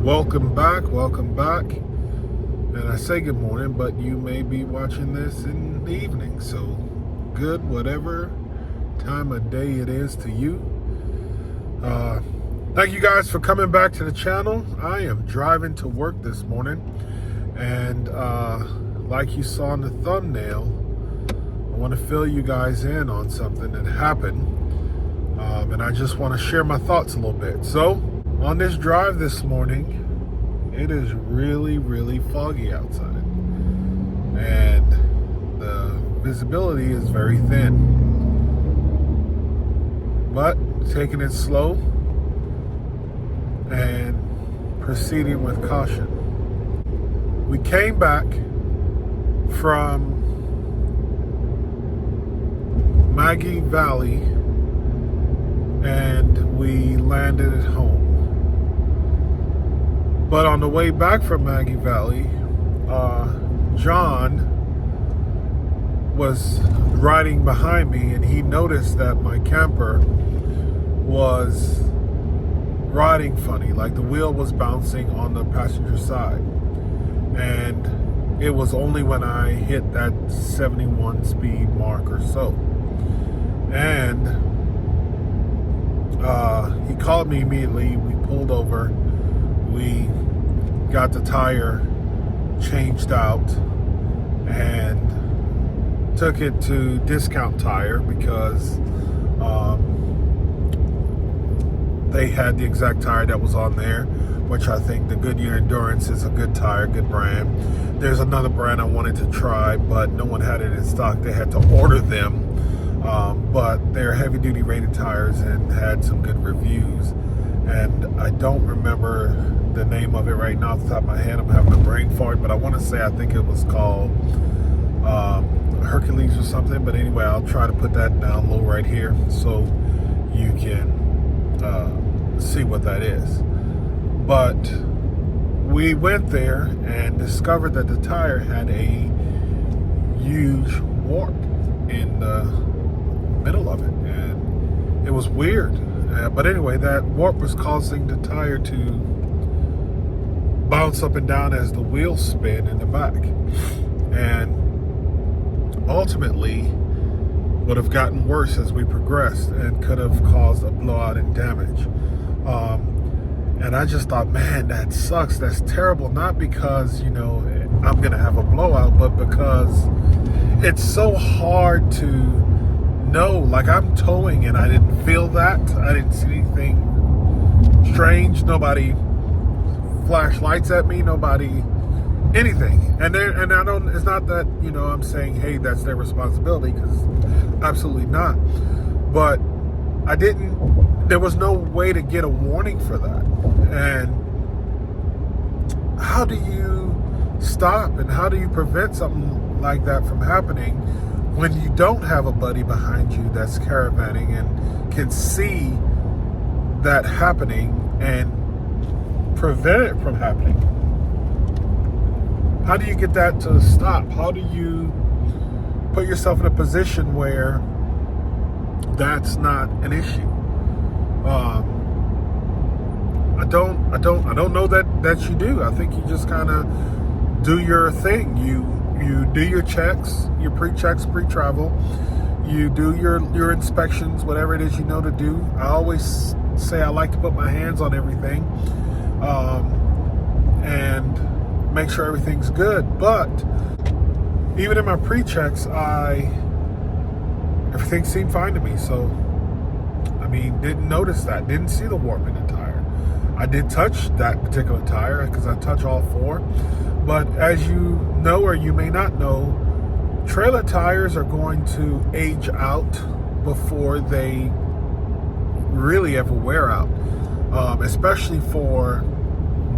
Welcome back. And I say good morning, but you may be watching this in the evening. So good, whatever time of day it is to you. Thank you guys for coming back to the channel. I am driving to work this morning. And like you saw in the thumbnail, I want to fill you guys in on something that happened. And I just want to share my thoughts a little bit. So on this drive this morning, it is really foggy outside. And the visibility is very thin. But taking it slow and proceeding with caution. We came back from Maggie Valley and we landed at home. But on the way back from Maggie Valley, John was riding behind me and he noticed that my camper was riding funny, like the wheel was bouncing on the passenger side. And it was only when I hit that 71 speed mark or so. And he called me immediately. We pulled over. We got the tire changed out and took it to Discount Tire because they had the exact tire that was on there, which I think the Goodyear Endurance is a good tire, good brand. There's another brand I wanted to try, but no one had it in stock. They had to order them. But they're heavy duty rated tires and had some good reviews. And I don't remember the name of it right now off the top of my head. I'm having a brain fart, but I want to say I think it was called Hercules or something. But anyway, I'll try to put that down low right here so you can see what that is. But we went there and discovered that the tire had a huge warp in the middle of it, and it was weird. But anyway, that warp was causing the tire to bounce up and down as the wheels spin in the back, and ultimately would have gotten worse as we progressed and could have caused a blowout and damage. And I just thought, man, that sucks. That's terrible. Not because, I'm going to have a blowout, but because it's so hard to know. Like, I'm towing and I didn't feel that. I didn't see anything strange. Nobody flashed lights at me. Nobody, anything. And I don't, it's not that, I'm saying, hey, that's their responsibility, because absolutely not. But there was no way to get a warning for that. And how do you stop and how do you prevent something like that from happening when you don't have a buddy behind you that's caravanning and can see that happening and prevent it from happening? How do you get that to stop? How do you put yourself in a position where that's not an issue? I don't know that you do. I think you just kind of do your thing. You do your checks, your pre-checks, pre-travel. You do your inspections, whatever it is you know to do. I always say I like to put my hands on everything and make sure everything's good. But even in my pre-checks, everything seemed fine to me. So, didn't notice that. Didn't see the warp in the tire. I did touch that particular tire because I touch all four. But as you know, or you may not know, trailer tires are going to age out before they really ever wear out. Especially for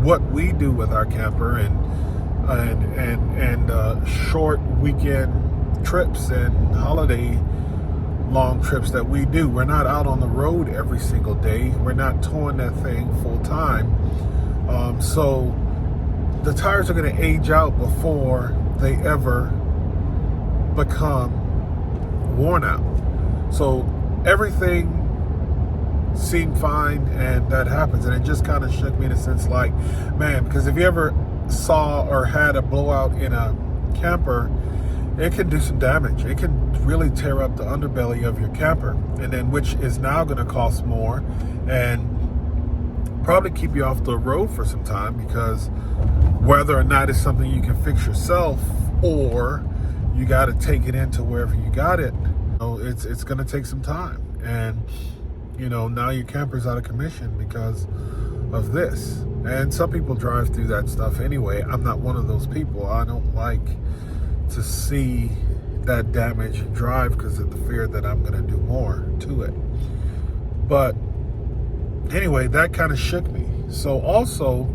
what we do with our camper and short weekend trips and holiday long trips that we do. We're not out on the road every single day. We're not towing that thing full time. So the tires are going to age out before they ever become worn out. So everything seem fine, and that happens. And it just kind of shook me in a sense like, man, because if you ever saw or had a blowout in a camper, it can do some damage. It can really tear up the underbelly of your camper, and then which is now going to cost more and probably keep you off the road for some time, because whether or not it's something you can fix yourself or you got to take it into wherever you got it, it's going to take some time. And now your camper's out of commission because of this. And some people drive through that stuff anyway. I'm not one of those people. I don't like to see that damage and drive because of the fear that I'm going to do more to it. But anyway, that kind of shook me. So also,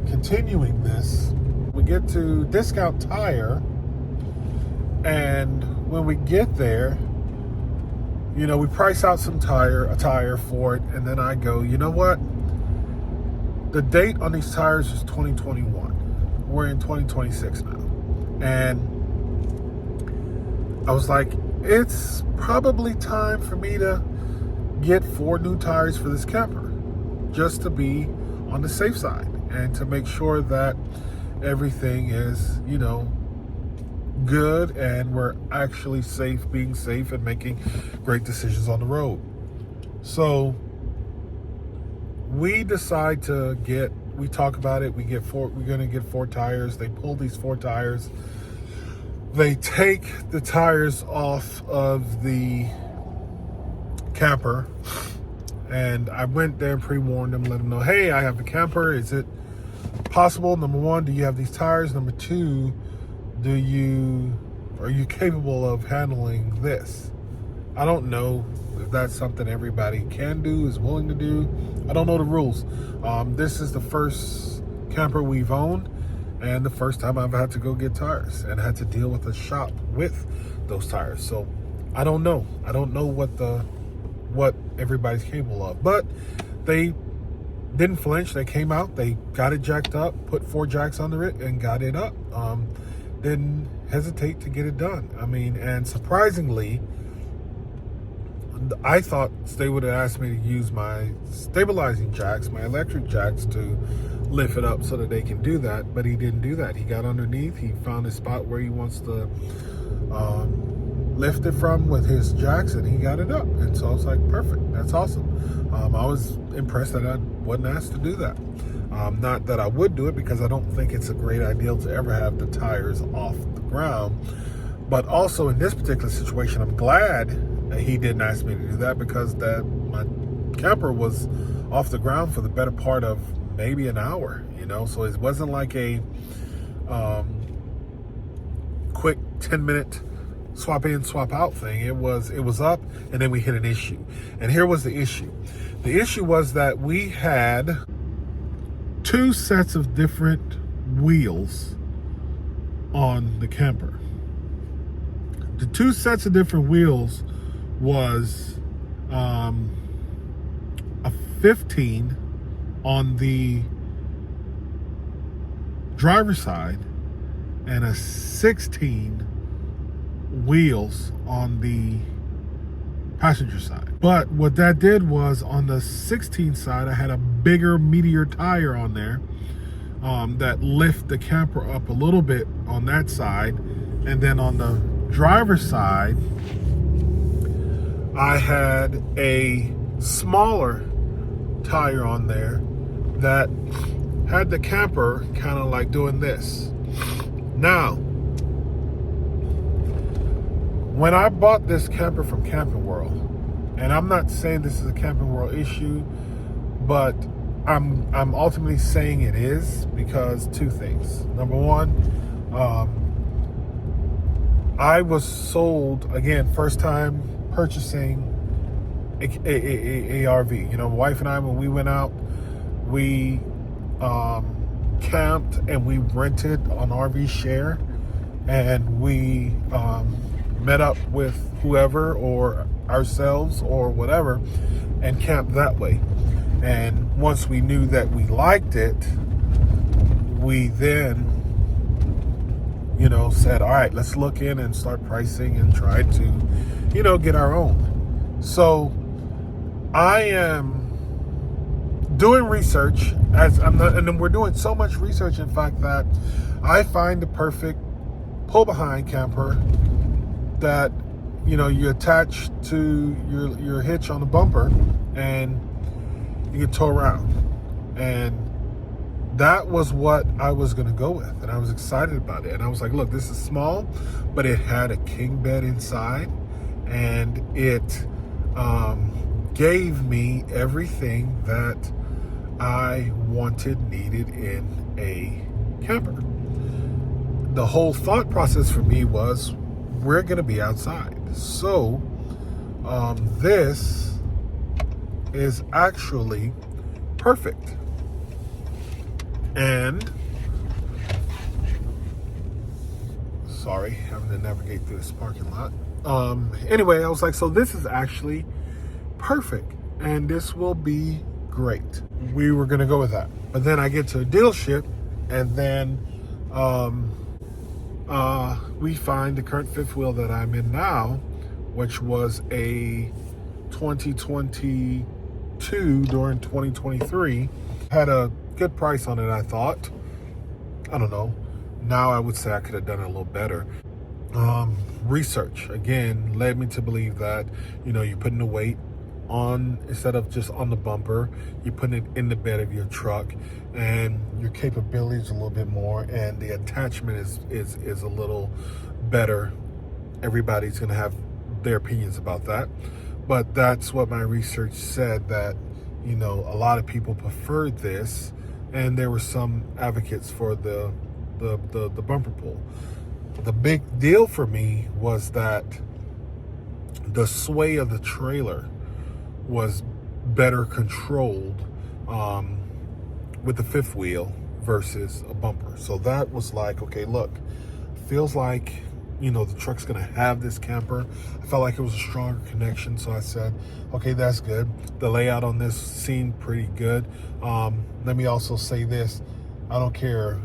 continuing this, we get to Discount Tire, and when we get there, we price out a tire for it, and then I go, you know what? The date on these tires is 2021. We're in 2026 now. And I was like, it's probably time for me to get 4 new tires for this camper, just to be on the safe side and to make sure that everything is, good, and we're actually being safe and making great decisions on the road. So we decide we talk about it. We're going to get 4 tires. They pull these 4 tires. They take the tires off of the camper, and I went there and pre-warned them, let them know, hey, I have the camper. Is it possible? Number 1, do you have these tires? Number 2, are you capable of handling this? I don't know if that's something everybody can do, is willing to do. I don't know the rules. This is the first camper we've owned, and the first time I've had to go get tires and had to deal with a shop with those tires. So I don't know. I don't know what everybody's capable of. But they didn't flinch. They came out. They got it jacked up, put 4 jacks under it, and got it up. Didn't hesitate to get it done. I mean, and surprisingly, I thought they would have asked me to use my stabilizing jacks, my electric jacks, to lift it up so that they can do that, but he didn't do that. He got underneath. He found a spot where he wants to lift it from with his jacks, and he got it up. And so I was like, perfect. That's awesome. I was impressed that I wasn't asked to do that. Not that I would do it, because I don't think it's a great idea to ever have the tires off the ground. But also in this particular situation, I'm glad that he didn't ask me to do that, because my camper was off the ground for the better part of maybe an hour, so it wasn't like a quick 10-minute swap in, swap out thing. It was up, and then we hit an issue. And here was the issue. The issue was that we had 2 sets of different wheels on the camper. The 2 sets of different wheels was a 15 on the driver's side and a 16 wheels on the passenger side. But what that did was, on the 16 side, I had a bigger Meteor tire on there that lift the camper up a little bit on that side. And then on the driver's side, I had a smaller tire on there that had the camper kind of like doing this. Now, when I bought this camper from Camping World, and I'm not saying this is a Camping World issue, but I'm ultimately saying it is, because 2 things. Number 1, I was sold, again, first time purchasing a RV. My wife and I, when we went out, we camped and we rented an RV share, and we met up with whoever or ourselves or whatever and camped that way. And once we knew that we liked it, we then said, all right, let's look in and start pricing and try to get our own. So I am doing research as I'm not, and then we're doing so much research, in fact, that I find the perfect pull behind camper that you attach to your hitch on the bumper, and you can tow around. And that was what I was going to go with, and I was excited about it. And I was like, look, this is small, but it had a king bed inside, and it gave me everything that I wanted, needed in a camper. The whole thought process for me was, we're going to be outside. So this is actually perfect. And sorry, having to navigate through this parking lot. Anyway, I was like, so this is actually perfect, and this will be great. We were going to go with that. But then I get to a dealership, and then we find the current fifth wheel that I'm in now, which was a 2022 during 2023. Had a good price on it, I thought. I don't know. Now I would say I could have done it a little better. Research, again, led me to believe that, you're putting the weight on, instead of just on the bumper, you're putting it in the bed of your truck, and your capability is a little bit more, and the attachment is a little better. Everybody's going to have their opinions about that, but that's what my research said, that a lot of people preferred this, and there were some advocates for the bumper pull. The big deal for me was that the sway of the trailer was better controlled with the fifth wheel versus a bumper. So that was like, okay, look, feels like the truck's gonna have this camper. I felt like it was a stronger connection, so I said, okay, that's good. The layout on this seemed pretty good. Let me also say this: I don't care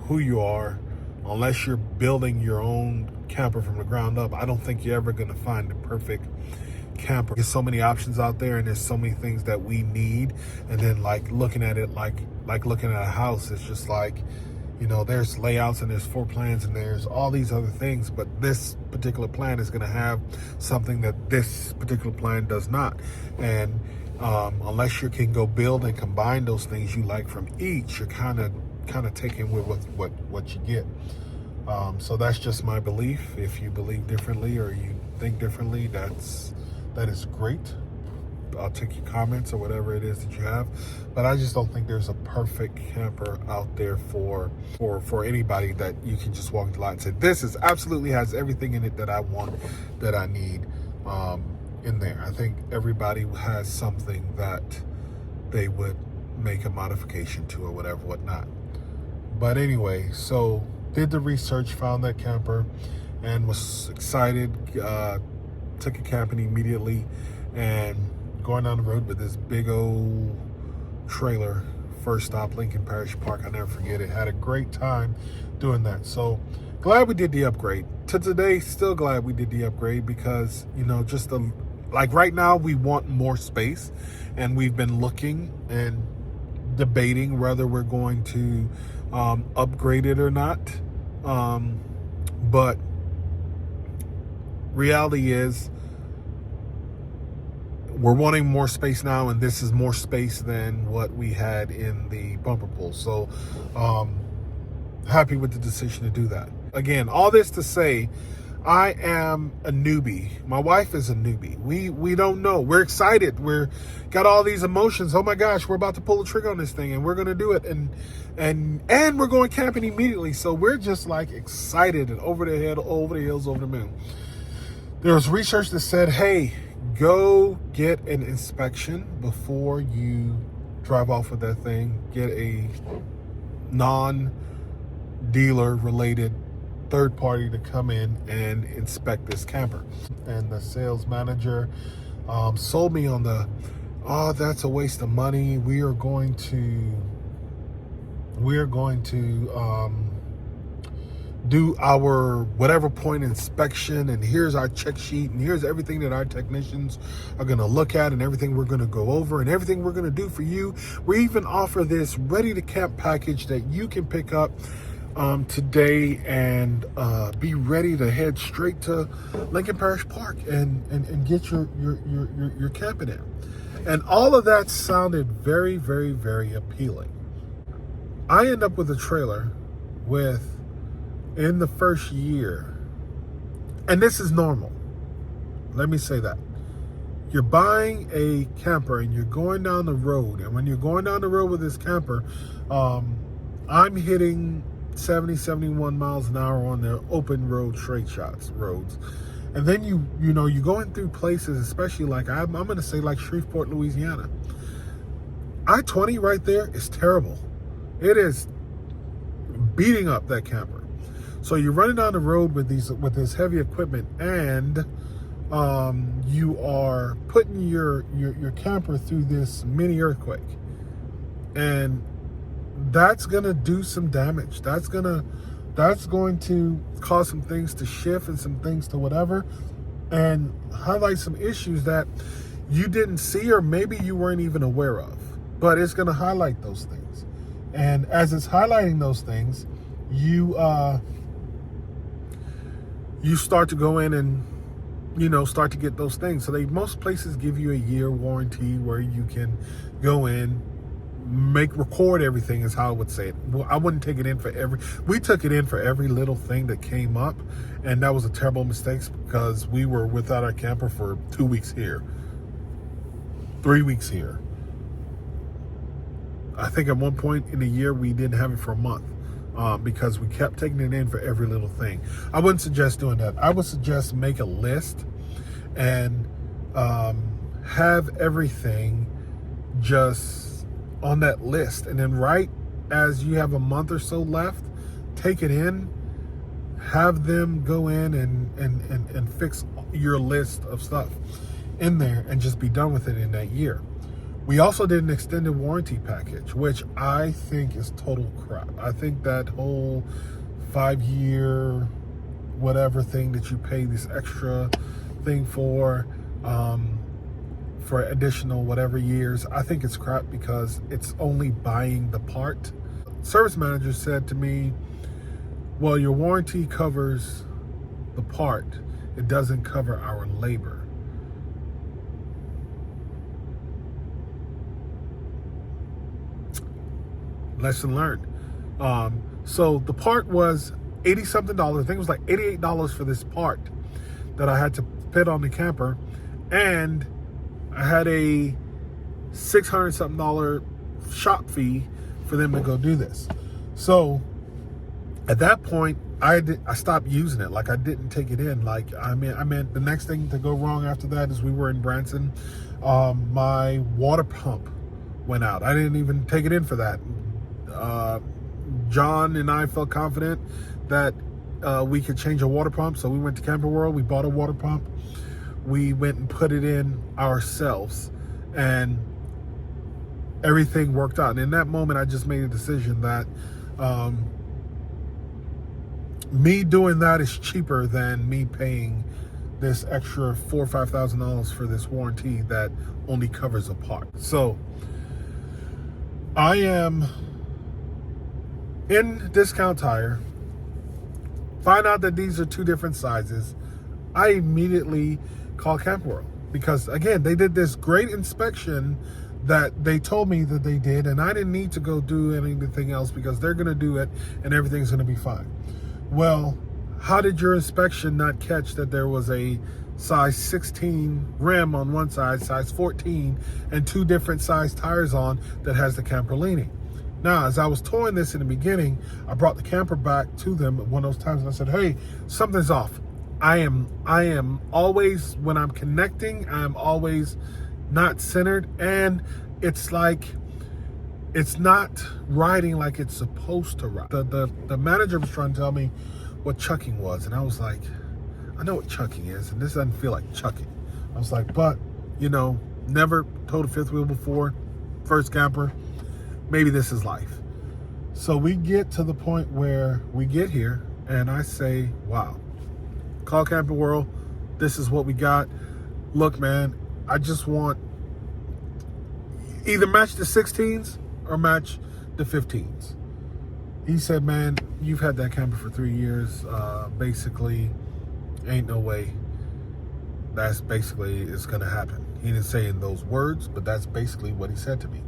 who you are, unless you're building your own camper from the ground up, I don't think you're ever gonna find the perfect camper. There's so many options out there, and there's so many things that we need. And then like looking at it like looking at a house, it's just like, there's layouts and there's floor plans and there's all these other things, but this particular plan is going to have something that this particular plan does not. And unless you can go build and combine those things you like from each, you're kind of taking with what you get. So that's just my belief. If you believe differently or you think differently, that is great. I'll take your comments or whatever it is that you have, but I just don't think there's a perfect camper out there for anybody that you can just walk the lot and say, this is absolutely has everything in it that I want, that I need in there. I think everybody has something that they would make a modification to or whatever, whatnot. But anyway, so did the research, found that camper, and was excited. Took a camping immediately, and going down the road with this big old trailer. First stop, Lincoln Parish Park. I never forget it. Had a great time doing that. So glad we did the upgrade. To today, still glad we did the upgrade, because just like right now we want more space, and we've been looking and debating whether we're going to upgrade it or not. But reality is, we're wanting more space now, and this is more space than what we had in the bumper pull. So happy with the decision to do that. Again, all this to say, I am a newbie. My wife is a newbie. We don't know. We're excited. We're got all these emotions. Oh my gosh, we're about to pull the trigger on this thing, and we're gonna do it, and we're going camping immediately. So we're just like excited and over the hills, over the moon. There was research that said, hey, go get an inspection before you drive off with that thing. Get a non-dealer related third party to come in and inspect this camper. And the sales manager sold me on that's a waste of money. We are going to do our whatever point inspection, and here's our check sheet, and here's everything that our technicians are going to look at, and everything we're going to go over, and everything we're going to do for you. We even offer this ready to camp package that you can pick up today and be ready to head straight to Lincoln Parish Park and get your camping in. And all of that sounded very, very, very appealing. I end up with a trailer with, in the first year, and this is normal, let me say that, you're buying a camper and you're going down the road, and when you're going down the road with this camper, I'm hitting 70, 71 miles an hour on the open road, straight shots roads. And then you're going through places, especially like I'm going to say like Shreveport, Louisiana. I-20 right there is terrible. It is beating up that camper. So you're running down the road with this heavy equipment, and you are putting your camper through this mini earthquake, and that's gonna do some damage. That's going to cause some things to shift and some things to whatever, and highlight some issues that you didn't see, or maybe you weren't even aware of. But it's gonna highlight those things, and as it's highlighting those things, you start to go in and start to get those things. So most places give you a year warranty where you can go in, record everything, is how I would say it. Well, I wouldn't take it in for we took it in for every little thing that came up, and that was a terrible mistake because we were without our camper for 2 weeks here, 3 weeks here. I think at one point in the year we didn't have it for a month. Because we kept taking it in for every little thing. I wouldn't suggest doing that. I would suggest make a list and have everything just on that list. And then right as you have a month or so left, take it in, have them go in and fix your list of stuff in there and just be done with it in that year. We also did an extended warranty package, which I think is total crap. I think that whole 5-year whatever thing that you pay this extra thing for additional whatever years, I think it's crap because it's only buying the part. Service manager said to me, well, your warranty covers the part. It doesn't cover our labor. Lesson learned. So the part was $80 something. I think it was like $88 for this part that I had to put on the camper, and I had a $600 something shop fee for them to go do this. So at that point, I stopped using it. Like, I didn't take it in. Like, I meant the next thing to go wrong after that is we were in Branson. My water pump went out. I didn't even take it in for that. John and I felt confident that we could change a water pump, so we went to Camper World. We bought a water pump. We went and put it in ourselves, and everything worked out. And in that moment, I just made a decision that me doing that is cheaper than me paying this extra $4,000 or $5,000 for this warranty that only covers a part. So I am in Discount Tire, find out that these are 2 different sizes. I immediately call Camp World because, again, they did this great inspection that they told me that they did, and I didn't need to go do anything else because they're going to do it and everything's going to be fine. Well, how did your inspection not catch that there was a size 16 rim on one side, size 14, and 2 different size tires on that has the camper leaning? Now, as I was towing this in the beginning, I brought the camper back to them at one of those times, and I said, hey, something's off. I am always, when I'm connecting, I'm always not centered, and it's like, it's not riding like it's supposed to ride. The manager was trying to tell me what chucking was, and I was like, I know what chucking is, and this doesn't feel like chucking. I was like, but, never towed a fifth wheel before, first camper. Maybe this is life. So we get to the point where we get here. and I say, wow. Call Camping World. This is what we got. Look, man, I just want either match the 16s or match the 15s. He said, man, you've had that camper for 3 years. Basically, ain't no way that's basically is going to happen. He didn't say in those words, but that's basically what he said to me.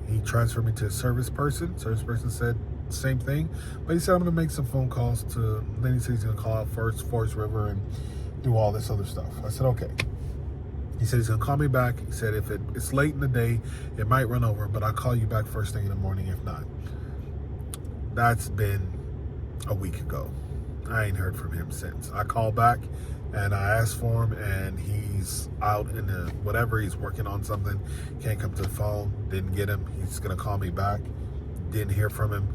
He transferred me to a service person. Service person said the same thing, but he said, I'm going to make some phone calls to, then he said he's going to call out first Forest River and do all this other stuff. I said, okay. He said he's going to call me back. He said if it's late in the day, it might run over, but I'll call you back first thing in the morning if not. That's been a week ago. I ain't heard from him since. I called back and I asked for him, and he's out in the whatever. He's working on something. Can't come to the phone. Didn't get him. He's going to call me back. Didn't hear from him.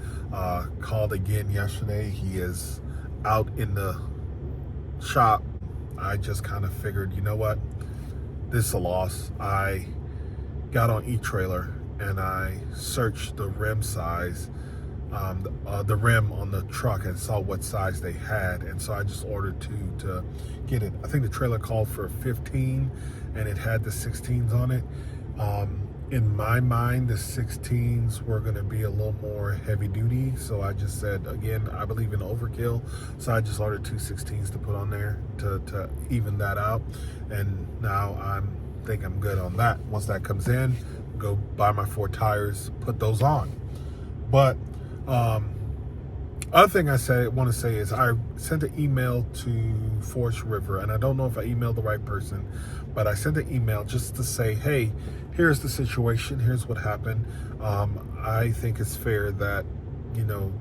Called again yesterday. He is out in the shop. I just kind of figured, you know what? This is a loss. I got on eTrailer and I searched the rim size, the rim on the truck, and saw what size they had, and so I just ordered two to get it. I think the trailer called for 15 and it had the 16s on it. In my mind, the 16s were going to be a little more heavy duty, so I just said, again, I believe in overkill, so I just ordered two 16s to put on there to even that out, and now I think I'm good on that. Once that comes in, go buy my 4 tires, put those on. But other thing I want to say is I sent an email to Forest River, and I don't know if I emailed the right person, but I sent an email just to say, hey, here's the situation, here's what happened. I think it's fair that, you know,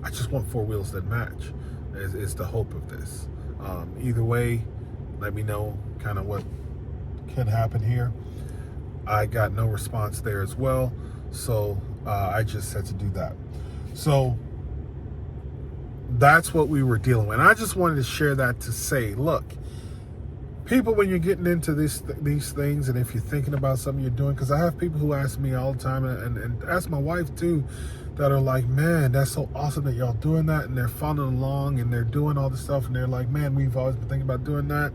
I just want 4 wheels that match is the hope of this. Either way, let me know kind of what can happen here. I got no response there as well, so I just had to do that. So that's what we were dealing with. And I just wanted to share that to say, look, people, when you're getting into these things, and if you're thinking about something you're doing, because I have people who ask me all the time, and ask my wife too, that are like, man, that's so awesome that y'all doing that, and they're following along and they're doing all this stuff, and they're like, man, we've always been thinking about doing that.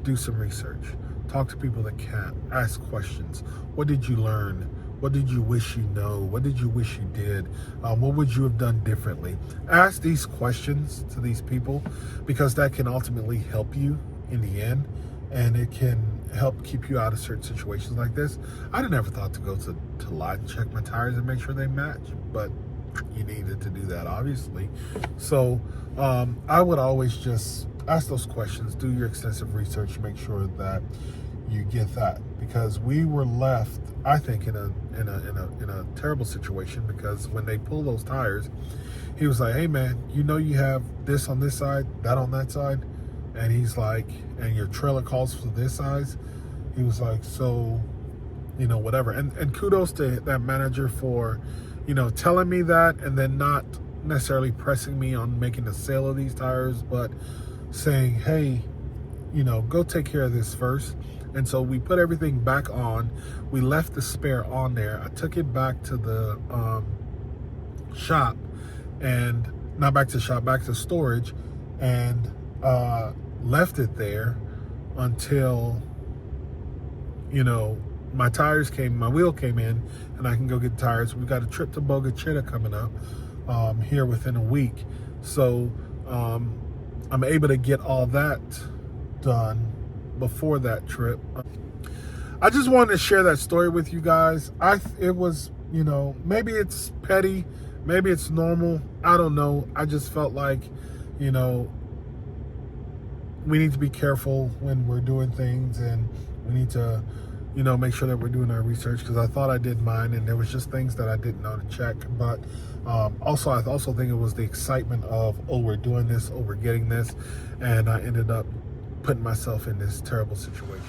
Do some research. Talk to people that can. Ask questions. What did you learn? What did you wish you know? What did you wish you did? What would you have done differently? Ask these questions to these people, because that can ultimately help you in the end, and it can help keep you out of certain situations like this. I never thought to go to Lot and check my tires and make sure they match, but you needed to do that, obviously. So I would always just ask those questions, do your extensive research, make sure that you get that, because we were left, I think, in a terrible situation, because when they pull those tires, he was like, hey man, you know you have this on this side, that on that side, and he's like, and your trailer calls for this size. He was like, so, you know, whatever. And kudos to that manager for, you know, telling me that, and then not necessarily pressing me on making the sale of these tires, but saying, hey, you know, go take care of this first. And so we put everything back on. We left the spare on there. I took it back to the shop, and not back to the shop, back to storage, and left it there until, you know, my wheel came in, and I can go get the tires. We've got a trip to Boca Chica coming up here within a week. So I'm able to get all that done before that trip. I just wanted to share that story with you guys. It was, you know, maybe it's petty, maybe it's normal, I don't know. I just felt like, you know, we need to be careful when we're doing things, and we need to, you know, make sure that we're doing our research, because I thought I did mine, and there was just things that I didn't know to check. But also, I also think it was the excitement of, oh, we're doing this, oh, we're getting this, and I ended up putting myself in this terrible situation.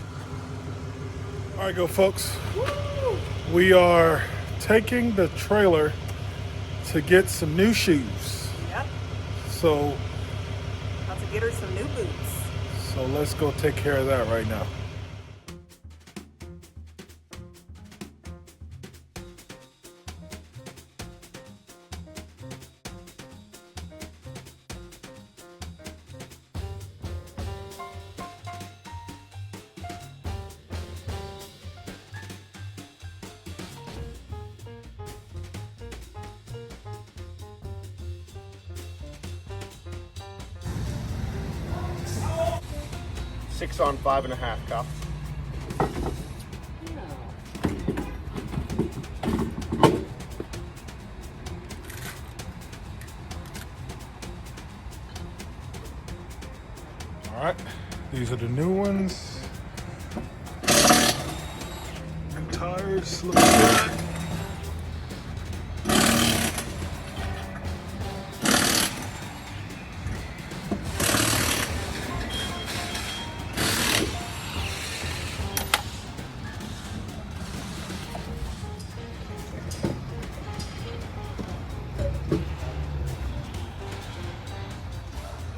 All right, go folks. Woo! We are taking the trailer to get some new shoes. Yep. So, about to get her some new boots. So let's go take care of that right now. 6 on 5.5, Kyle. All right, these are the new ones. And tires look good.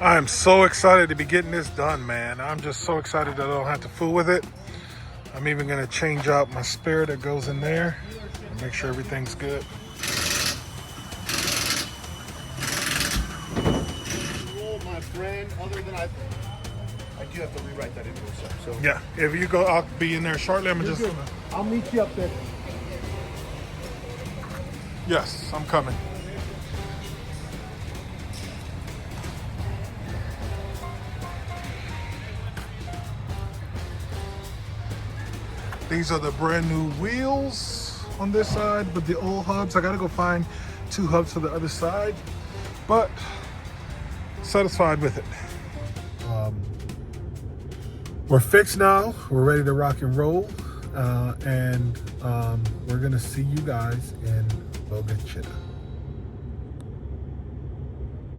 I am so excited to be getting this done, man. I'm just so excited that I don't have to fool with it. I'm even gonna change out my spare that goes in there and make sure everything's good. My friend, other than I do have to rewrite that into a so. Yeah, if you go, I'll be in there shortly. I'm just gonna. I'll meet you up there. Yes, I'm coming. These are the brand new wheels on this side, but the old hubs, I gotta go find 2 hubs for the other side, but satisfied with it. We're fixed now. We're ready to rock and roll, and we're gonna see you guys in Bogachitta.